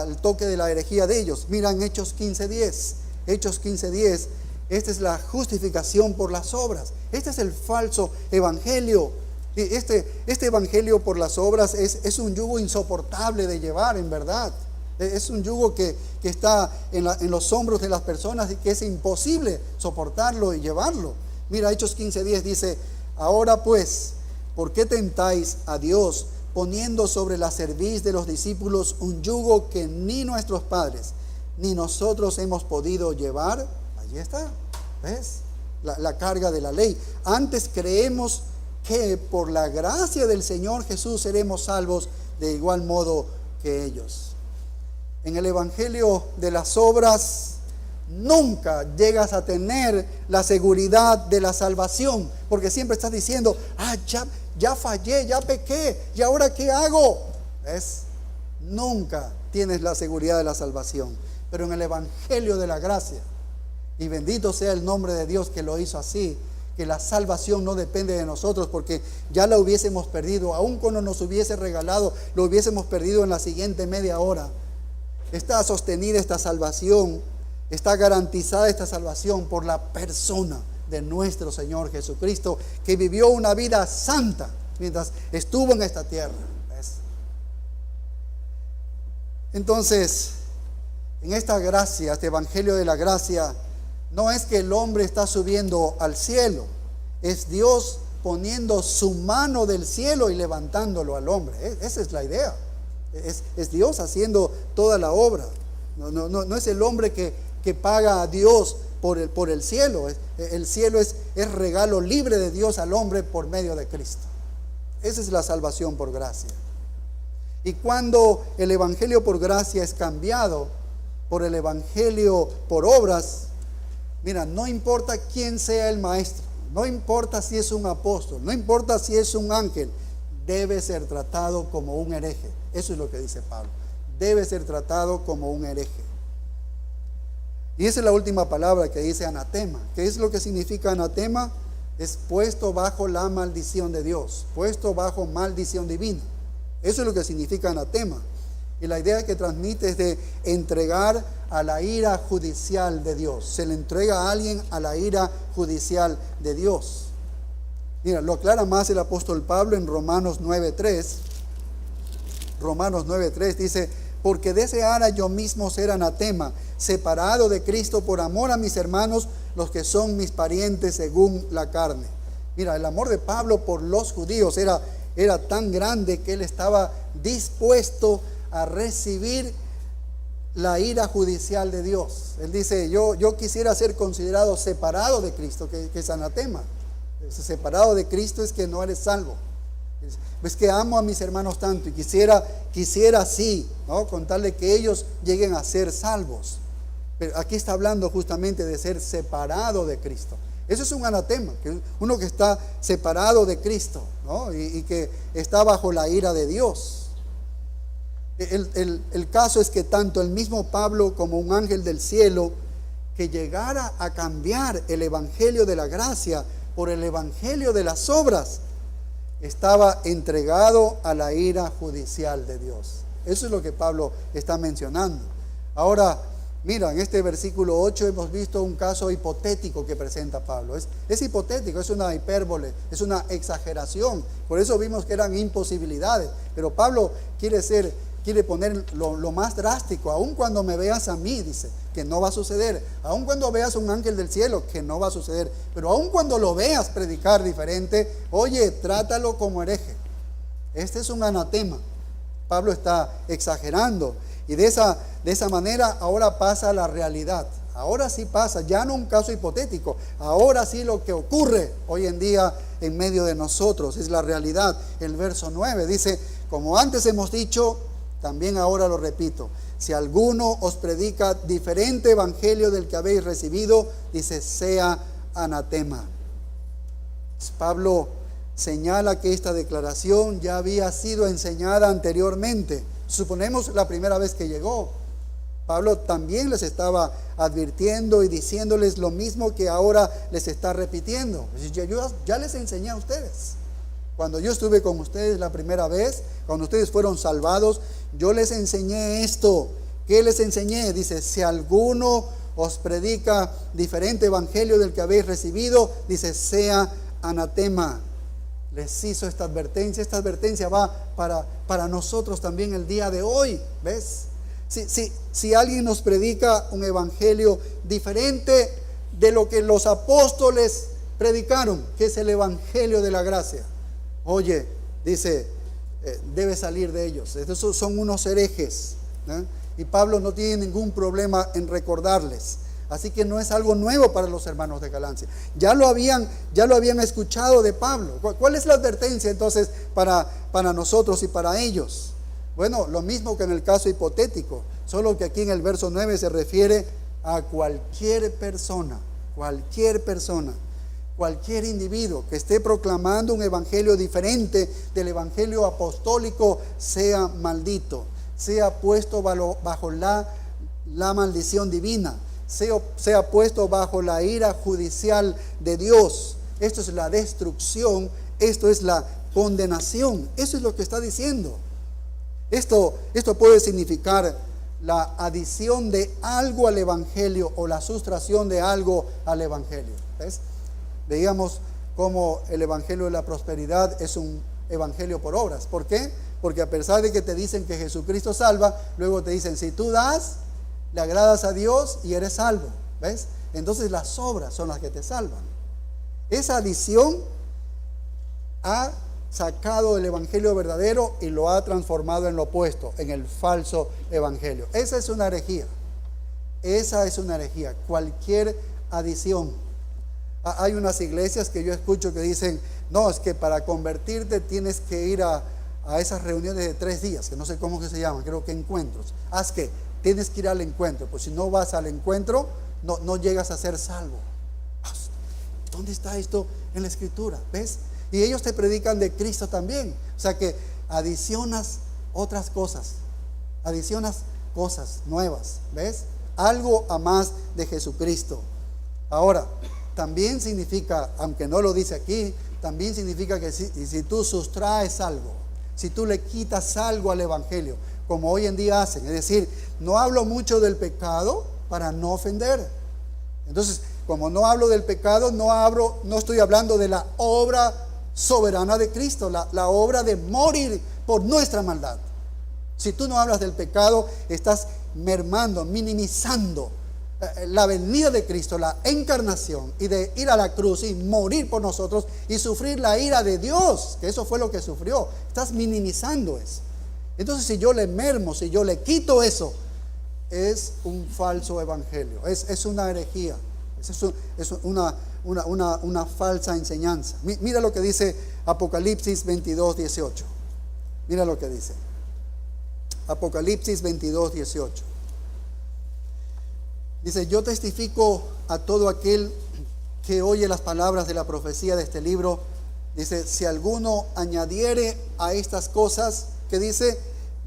el toque de la herejía de ellos. Miran Hechos 15:10. Hechos 15:10. Esta es la justificación por las obras. Este es el falso evangelio. Este evangelio por las obras es un yugo insoportable de llevar, en verdad. Es un yugo que está en los hombros de las personas y que es imposible soportarlo y llevarlo. Mira, Hechos 15:10 dice: ahora pues, ¿por qué tentáis a Dios poniendo sobre la cerviz de los discípulos un yugo que ni nuestros padres ni nosotros hemos podido llevar? Allí está, ¿ves? La carga de la ley. Antes creemos que por la gracia del Señor Jesús seremos salvos de igual modo que ellos. En el evangelio de las obras nunca llegas a tener la seguridad de la salvación, porque siempre estás diciendo: ya fallé, ya pequé, ¿y ahora qué hago? ¿Ves? Nunca tienes la seguridad de la salvación. Pero en el evangelio de la gracia, y bendito sea el nombre de Dios que lo hizo así, que la salvación no depende de nosotros, porque ya la hubiésemos perdido, aun cuando nos hubiese regalado, lo hubiésemos perdido en la siguiente media hora. Está sostenida esta salvación, está garantizada esta salvación por la persona de nuestro Señor Jesucristo, que vivió una vida santa mientras estuvo en esta tierra. ¿Ves? Entonces, en esta gracia, este evangelio de la gracia, no es que el hombre está subiendo al cielo, es Dios poniendo su mano del cielo y levantándolo al hombre. Esa es la idea. Es Dios haciendo toda la obra. No es el hombre que paga a Dios por el cielo. El cielo es regalo libre de Dios al hombre por medio de Cristo. Esa es la salvación por gracia. Y cuando el evangelio por gracia es cambiado por el evangelio por obras, mira, no importa quién sea el maestro, no importa si es un apóstol, no importa si es un ángel, debe ser tratado como un hereje. Eso es lo que dice Pablo. Debe ser tratado como un hereje. Y esa es la última palabra que dice anatema. ¿Qué es lo que significa anatema? Es puesto bajo la maldición de Dios, puesto bajo maldición divina. Eso es lo que significa anatema. Y la idea que transmite es de entregar a la ira judicial de Dios. Se le entrega a alguien a la ira judicial de Dios. Mira, lo aclara más el apóstol Pablo en Romanos 9:3. Romanos 9:3 dice: porque deseara yo mismo ser anatema, separado de Cristo por amor a mis hermanos, los que son mis parientes según la carne. Mira, el amor de Pablo por los judíos era tan grande que él estaba dispuesto a recibir la ira judicial de Dios. Él dice, yo quisiera ser considerado separado de Cristo, que es anatema. Separado de Cristo es que no eres salvo. Es que amo a mis hermanos tanto y quisiera así, ¿no? Con tal de que ellos lleguen a ser salvos. Pero aquí está hablando justamente de ser separado de Cristo. Eso es un anatema, que uno que está separado de Cristo, ¿no? y que está bajo la ira de Dios. El caso es que tanto el mismo Pablo como un ángel del cielo que llegara a cambiar el evangelio de la gracia por el evangelio de las obras, estaba entregado a la ira judicial de Dios. Eso es lo que Pablo está mencionando. Ahora, mira, en este versículo 8 hemos visto un caso hipotético que presenta Pablo. Es hipotético, es una hipérbole, es una exageración. Por eso vimos que eran imposibilidades. Pero Pablo quiere poner lo más drástico. Aun cuando me veas a mí, dice, que no va a suceder. Aun cuando veas a un ángel del cielo, que no va a suceder. Pero aun cuando lo veas predicar diferente, oye, trátalo como hereje. Este es un anatema. Pablo está exagerando. Y de esa manera ahora pasa a la realidad. Ahora sí pasa, ya no un caso hipotético. Ahora sí lo que ocurre hoy en día en medio de nosotros es la realidad. El verso 9 dice, como antes hemos dicho, también ahora lo repito, si alguno os predica diferente evangelio del que habéis recibido, dice, sea anatema. Pablo señala que esta declaración ya había sido enseñada anteriormente. Suponemos la primera vez que llegó. Pablo también les estaba advirtiendo y diciéndoles lo mismo que ahora les está repitiendo. Yo ya les enseñé a ustedes. Cuando yo estuve con ustedes la primera vez, cuando ustedes fueron salvados, yo les enseñé esto. ¿Qué les enseñé? Dice, si alguno os predica diferente evangelio del que habéis recibido, dice, sea anatema. Les hizo esta advertencia. Esta advertencia va para nosotros también el día de hoy. ¿Ves? Si alguien nos predica un evangelio diferente de lo que los apóstoles predicaron, que es el evangelio de la gracia, oye, dice, debe salir de ellos. Estos son unos herejes, ¿eh? Y Pablo no tiene ningún problema en recordarles. Así que no es algo nuevo para los hermanos de Galacia. Ya lo habían escuchado de Pablo. ¿Cuál es la advertencia entonces para nosotros y para ellos? Bueno, lo mismo que en el caso hipotético, solo que aquí en el verso 9 se refiere a cualquier persona, cualquier individuo que esté proclamando un evangelio diferente del evangelio apostólico, sea maldito, sea puesto bajo la maldición divina, sea puesto bajo la ira judicial de Dios. Esto es la destrucción, esto es la condenación. Eso es lo que está diciendo. Esto puede significar la adición de algo al evangelio o la sustracción de algo al evangelio. ¿Ves? Veíamos cómo el evangelio de la prosperidad es un evangelio por obras. ¿Por qué? Porque a pesar de que te dicen que Jesucristo salva, luego te dicen, si tú das, le agradas a Dios y eres salvo. ¿Ves? Entonces las obras son las que te salvan. Esa adición ha sacado el evangelio verdadero y lo ha transformado en lo opuesto, en el falso evangelio. Esa es una herejía. Cualquier adición. Hay unas iglesias que yo escucho que dicen, no, es que para convertirte tienes que ir a esas reuniones de 3 días, que no sé cómo que se llaman, creo que encuentros. Tienes que ir al encuentro, pues si no vas al encuentro, no llegas a ser salvo. ¿Dónde está esto en la escritura? ¿Ves? Y ellos te predican de Cristo también. O sea que adicionas otras cosas. Adicionas cosas nuevas. ¿Ves? Algo a más de Jesucristo. Ahora, también significa, aunque no lo dice aquí, también significa que si tú sustraes algo, si tú le quitas algo al evangelio, como hoy en día hacen, es decir, no hablo mucho del pecado para no ofender. Entonces, como no hablo del pecado, no estoy hablando de la obra soberana de Cristo, la obra de morir por nuestra maldad. Si tú no hablas del pecado, estás mermando, minimizando la venida de Cristo, la encarnación, y de ir a la cruz y morir por nosotros y sufrir la ira de Dios, que eso fue lo que sufrió. Estás minimizando eso. Entonces, si yo le mermo, si yo le quito eso, es un falso evangelio, es una herejía, es una falsa enseñanza. Mira lo que dice Apocalipsis 22, 18. Mira lo que dice Apocalipsis 22, 18. Dice: yo testifico a todo aquel que oye las palabras de la profecía de este libro. Dice: si alguno añadiere a estas cosas, que dice,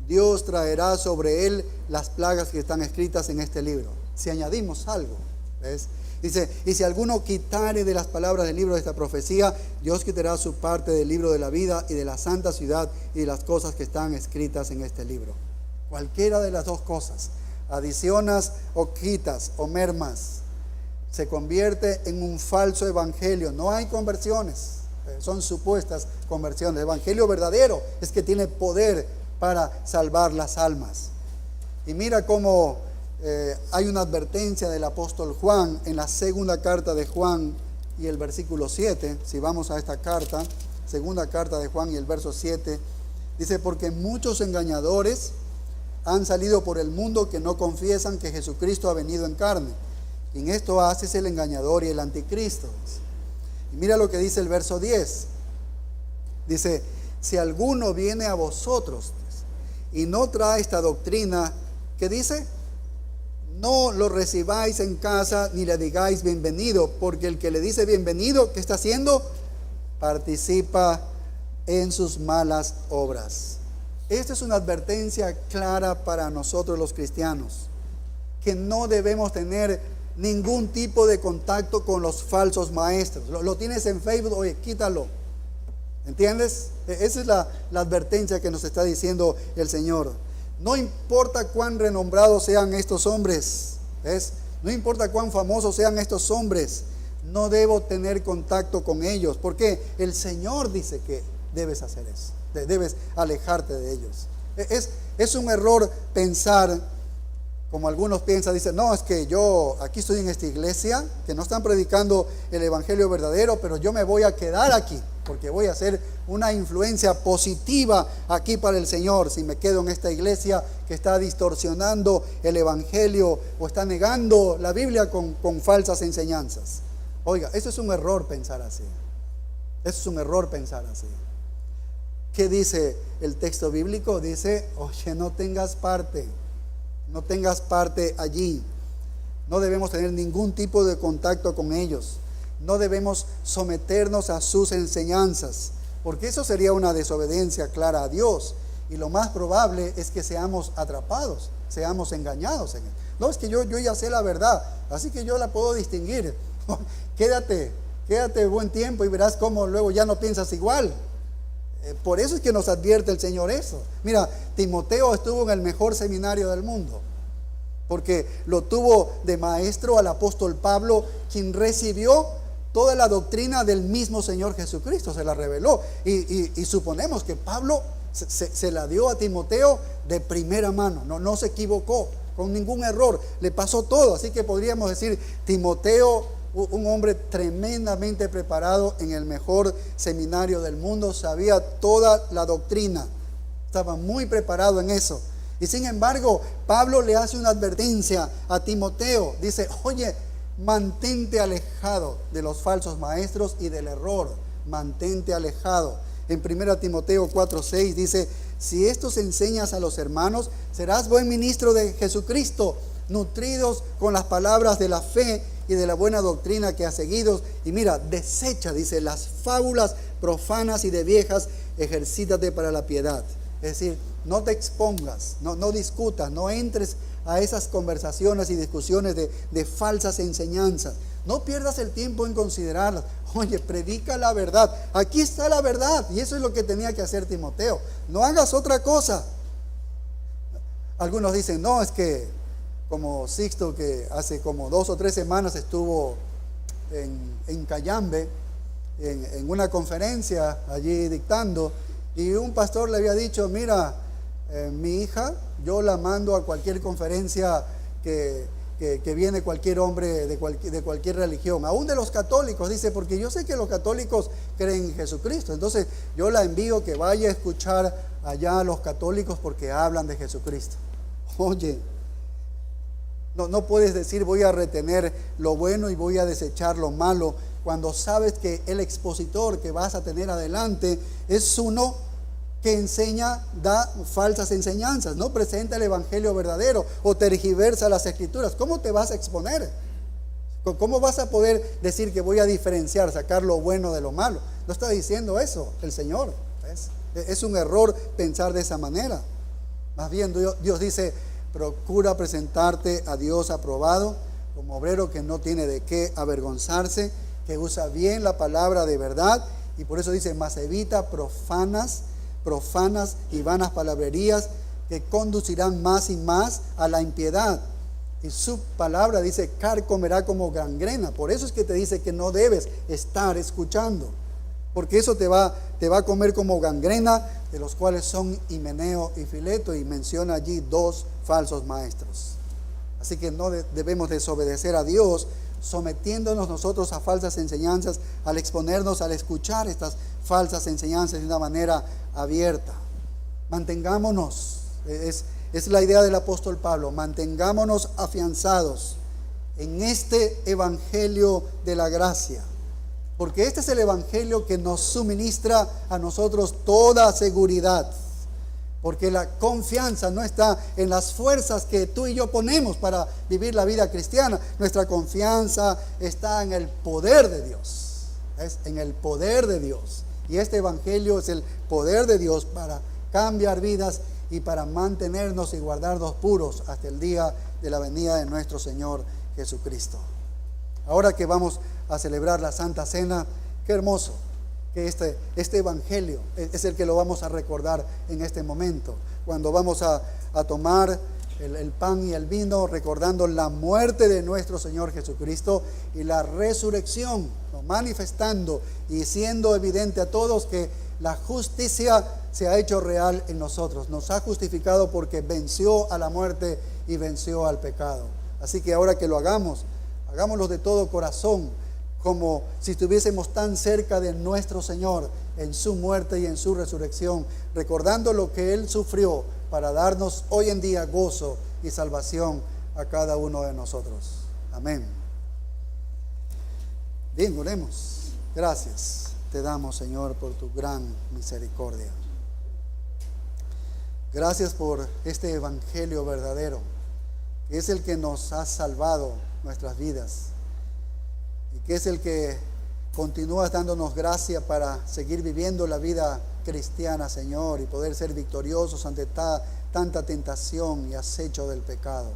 Dios traerá sobre él las plagas que están escritas en este libro. Si añadimos algo, ¿ves? Dice: y si alguno quitare de las palabras del libro de esta profecía, Dios quitará su parte del libro de la vida y de la santa ciudad y de las cosas que están escritas en este libro. Cualquiera de las dos cosas, adicionas o quitas o mermas, se convierte en un falso evangelio. No hay conversiones, son supuestas conversiones. El evangelio verdadero es que tiene poder para salvar las almas. Y mira cómo hay una advertencia del apóstol Juan en la segunda carta de Juan y el versículo 7. Si vamos a esta carta, segunda carta de Juan y el verso 7, dice: porque muchos engañadores han salido por el mundo que no confiesan que Jesucristo ha venido en carne. Y en esto haces el engañador y el anticristo. Y mira lo que dice el verso 10. Dice: si alguno viene a vosotros y no trae esta doctrina, ¿qué dice? No lo recibáis en casa ni le digáis bienvenido, porque el que le dice bienvenido, ¿qué está haciendo? Participa en sus malas obras. Esta es una advertencia clara para nosotros los cristianos, que no debemos tener ningún tipo de contacto con los falsos maestros. Lo tienes en Facebook, oye, quítalo. ¿Entiendes? Esa es la advertencia que nos está diciendo el Señor. No importa cuán renombrados sean estos hombres, ¿ves? No importa cuán famosos sean estos hombres, no debo tener contacto con ellos, porque el Señor dice que debes hacer eso. Debes alejarte de ellos. Es un error pensar, como algunos piensan, dicen: no, es que yo aquí estoy en esta iglesia, que no están predicando el evangelio verdadero, pero yo me voy a quedar aquí, porque voy a hacer una influencia positiva aquí para el Señor, si me quedo en esta iglesia que está distorsionando el evangelio o está negando la Biblia con falsas enseñanzas. Oiga, eso es un error pensar así. Eso es un error pensar así. ¿Qué dice el texto bíblico? Dice: oye, no tengas parte allí. No debemos tener ningún tipo de contacto con ellos. No debemos someternos a sus enseñanzas, porque eso sería una desobediencia clara a Dios. Y lo más probable es que seamos atrapados, seamos engañados en él. No, es que yo ya sé la verdad, así que yo la puedo distinguir. Quédate buen tiempo y verás cómo luego ya no piensas igual. Por eso es que nos advierte el Señor eso. Mira, Timoteo estuvo en el mejor seminario del mundo, porque lo tuvo de maestro al apóstol Pablo, quien recibió toda la doctrina del mismo Señor Jesucristo, se la reveló. Y suponemos que Pablo se la dio a Timoteo de primera mano, no se equivocó con ningún error, le pasó todo. Así que podríamos decir: Timoteo, un hombre tremendamente preparado en el mejor seminario del mundo, sabía toda la doctrina, estaba muy preparado en eso. Y sin embargo, Pablo le hace una advertencia a Timoteo. Dice: oye, mantente alejado de los falsos maestros y del error. Mantente alejado. En 1 Timoteo 4:6 dice: si estos enseñas a los hermanos, serás buen ministro de Jesucristo, nutridos con las palabras de la fe y de la buena doctrina que has seguido. Y mira, desecha, dice, las fábulas profanas y de viejas, ejercítate para la piedad. Es decir, no te expongas, no discutas, no entres a esas conversaciones y discusiones de falsas enseñanzas. No pierdas el tiempo en considerarlas. Oye, predica la verdad. Aquí está la verdad, y eso es lo que tenía que hacer Timoteo. No hagas otra cosa. Algunos dicen: no, es que como Sixto, que hace como 2 o 3 semanas estuvo en Cayambe, en una conferencia allí dictando, y un pastor le había dicho: mira, Mi hija, yo la mando a cualquier conferencia que viene cualquier hombre de cualquier religión, aún de los católicos, dice, porque yo sé que los católicos creen en Jesucristo, entonces yo la envío que vaya a escuchar allá a los católicos porque hablan de Jesucristo. Oye, no puedes decir voy a retener lo bueno y voy a desechar lo malo, cuando sabes que el expositor que vas a tener adelante es uno que enseña, da falsas enseñanzas, no presenta el evangelio verdadero o tergiversa las escrituras. ¿Cómo te vas a exponer? ¿Cómo vas a poder decir que voy a diferenciar, sacar lo bueno de lo malo? No está diciendo eso el Señor. ¿Ves? Es un error pensar de esa manera. Más bien Dios dice, procura presentarte a Dios aprobado, como obrero que no tiene de qué avergonzarse, que usa bien la palabra de verdad, y por eso dice, mas evita profanas y vanas palabrerías que conducirán más y más a la impiedad. Y su palabra dice, carcomerá como gangrena. Por eso es que te dice que no debes estar escuchando, porque eso te va a comer como gangrena, de los cuales son Himeneo y Fileto, y menciona allí 2 falsos maestros. Así que no debemos desobedecer a Dios sometiéndonos nosotros a falsas enseñanzas, al exponernos, al escuchar estas falsas enseñanzas de una manera abierta. Mantengámonos, es la idea del apóstol Pablo, mantengámonos afianzados en este evangelio de la gracia, porque este es el evangelio que nos suministra a nosotros toda seguridad, porque la confianza no está en las fuerzas que tú y yo ponemos para vivir la vida cristiana. Nuestra confianza está en el poder de Dios, ¿ves? En el poder de Dios. Y este evangelio es el poder de Dios para cambiar vidas y para mantenernos y guardarnos puros hasta el día de la venida de nuestro Señor Jesucristo. Ahora que vamos a celebrar la Santa Cena, qué hermoso que este evangelio es el que lo vamos a recordar en este momento, cuando vamos a tomar el pan y el vino, recordando la muerte de nuestro Señor Jesucristo y la resurrección, ¿no? Manifestando y siendo evidente a todos que la justicia se ha hecho real en nosotros. Nos ha justificado porque venció a la muerte y venció al pecado. Así que ahora que lo hagámoslo de todo corazón, como si estuviésemos tan cerca de nuestro Señor en su muerte y en su resurrección, recordando lo que Él sufrió para darnos hoy en día gozo y salvación a cada uno de nosotros. Amén. Bien, oremos. Gracias te damos, Señor, por tu gran misericordia. Gracias por este evangelio verdadero, que es el que nos ha salvado nuestras vidas y que es el que continúa dándonos gracia para seguir viviendo la vida cristiana, Señor, y poder ser victoriosos ante tanta tentación y acecho del pecado.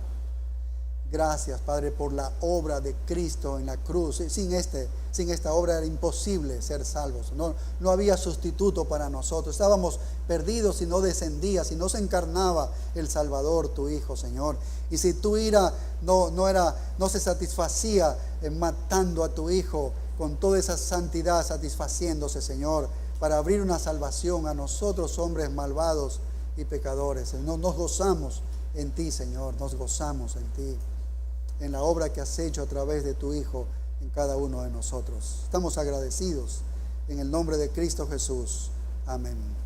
Gracias, Padre, por la obra de Cristo en la cruz. Sin esta obra era imposible ser salvos. No había sustituto para nosotros. Estábamos perdidos si no descendía, si no se encarnaba el Salvador, tu Hijo, Señor. Y si tu ira no se satisfacía matando a tu Hijo con toda esa santidad, satisfaciéndose, Señor, para abrir una salvación a nosotros, hombres malvados y pecadores. Nos gozamos en ti, Señor, nos gozamos en ti, en la obra que has hecho a través de tu Hijo en cada uno de nosotros. Estamos agradecidos en el nombre de Cristo Jesús. Amén.